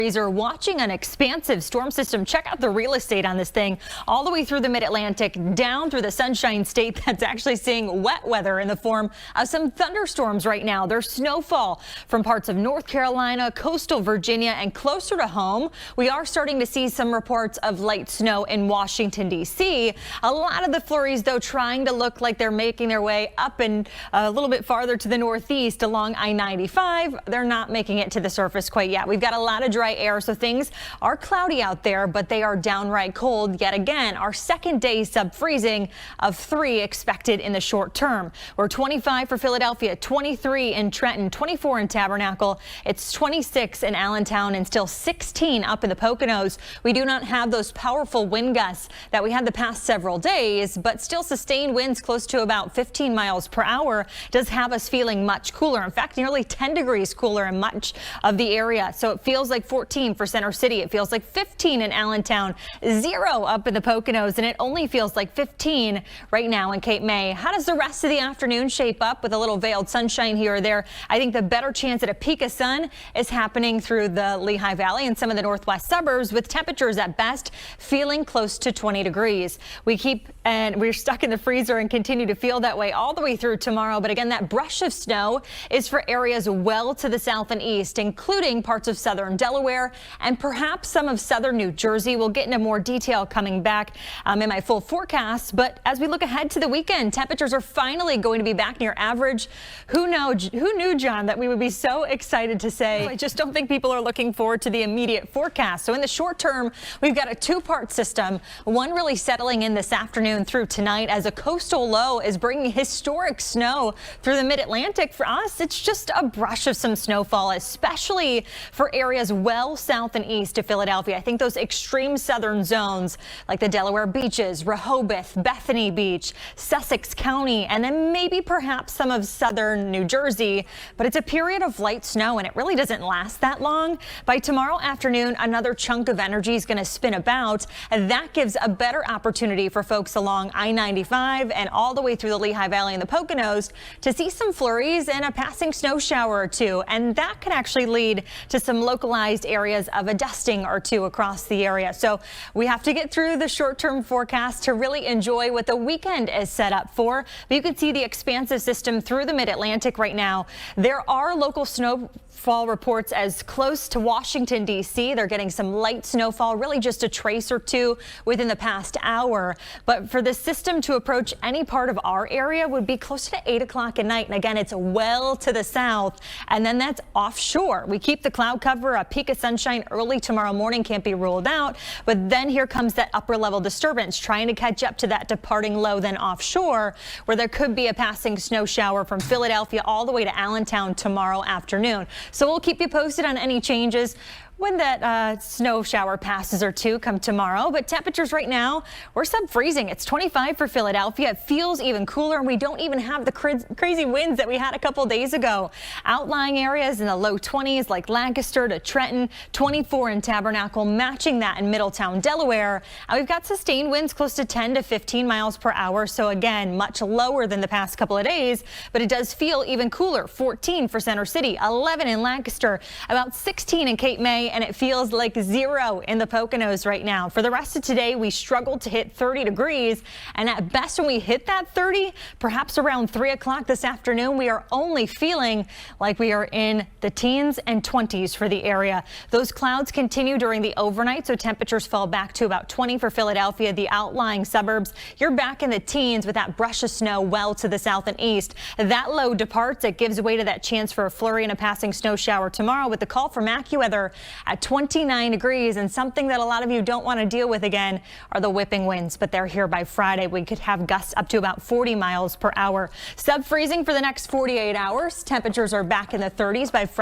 Are watching an expansive storm system. Check out the real estate on this thing all the way through the mid-Atlantic, down through the Sunshine State that's actually seeing wet weather in the form of some thunderstorms right now. There's snowfall from parts of North Carolina, coastal Virginia, and closer to home. We are starting to see some reports of light snow in Washington, D.C. A lot of the flurries, though, trying to look like they're making their way up and a little bit farther to the northeast along I-95. They're not making it to the surface quite yet. We've got a lot of dry air, so things are cloudy out there, but they are downright cold yet again. Our second day sub-freezing of 3 expected in the short term. We're 25 for Philadelphia, 23 in Trenton, 24 in Tabernacle. It's 26 in Allentown and still 16 up in the Poconos. We do not have those powerful wind gusts that we had the past several days, but still sustained winds close to about 15 miles per hour does have us feeling much cooler. In fact, nearly 10 degrees cooler in much of the area. So it feels like 14 for Center City. It feels like 15 in Allentown, 0 up in the Poconos, and it only feels like 15 right now in Cape May. How does the rest of the afternoon shape up with a little veiled sunshine here or there? I think the better chance at a peak of sun is happening through the Lehigh Valley and some of the northwest suburbs, with temperatures at best feeling close to 20 degrees. We're stuck in the freezer and continue to feel that way all the way through tomorrow. But again, that brush of snow is for areas well to the south and east, including parts of southern Delaware and perhaps some of southern New Jersey. We'll get into more detail coming back in my full forecast. But as we look ahead to the weekend, temperatures are finally going to be back near average. Who knew, John, that we would be so excited to say? I just don't think people are looking forward to the immediate forecast. So in the short term, we've got a 2-part system, one really settling in this afternoon through tonight as a coastal low is bringing historic snow through the mid-Atlantic. For us, it's just a brush of some snowfall, especially for areas well south and east of Philadelphia. I think those extreme southern zones like the Delaware beaches, Rehoboth, Bethany Beach, Sussex County, and then maybe perhaps some of southern New Jersey. But it's a period of light snow and it really doesn't last that long. By tomorrow afternoon, another chunk of energy is going to spin about, and that gives a better opportunity for folks along I-95 and all the way through the Lehigh Valley and the Poconos to see some flurries and a passing snow shower or two. And that could actually lead to some localized areas of a dusting or two across the area. So we have to get through the short-term forecast to really enjoy what the weekend is set up for. But you can see the expansive system through the mid-Atlantic right now. There are local snowfall reports as close to Washington, D.C. They're getting some light snowfall, really just a trace or two within the past hour. But for the system to approach any part of our area would be close to 8 o'clock at night. And again, it's well to the south, and then that's offshore. We keep the cloud cover. A peak of sunshine early tomorrow morning can't be ruled out. But then here comes that upper level disturbance trying to catch up to that departing low then offshore, where there could be a passing snow shower from Philadelphia all the way to Allentown tomorrow afternoon. So we'll keep you posted on any changes when that snow shower passes or two come tomorrow. But temperatures right now, we're sub-freezing. It's 25 for Philadelphia. It feels even cooler, and we don't even have the crazy winds that we had a couple days ago. Outlying areas in the low 20s like Lancaster to Trenton, 24 in Tabernacle, matching that in Middletown, Delaware. And we've got sustained winds close to 10 to 15 miles per hour. So again, much lower than the past couple of days, but it does feel even cooler. 14 for Center City, 11 in Lancaster, about 16 in Cape May, and it feels like 0 in the Poconos right now. For the rest of today, we struggled to hit 30 degrees, and at best when we hit that 30, perhaps around 3 o'clock this afternoon, we are only feeling like we are in the teens and 20s for the area. Those clouds continue during the overnight, so temperatures fall back to about 20 for Philadelphia. The outlying suburbs, you're back in the teens with that brush of snow well to the south and east. That low departs. It gives way to that chance for a flurry and a passing snow shower tomorrow, with the call for AccuWeather at 29 degrees, and something that a lot of you don't want to deal with again are the whipping winds, but they're here by Friday. We could have gusts up to about 40 miles per hour. Sub-freezing for the next 48 hours. Temperatures are back in the 30s by Friday.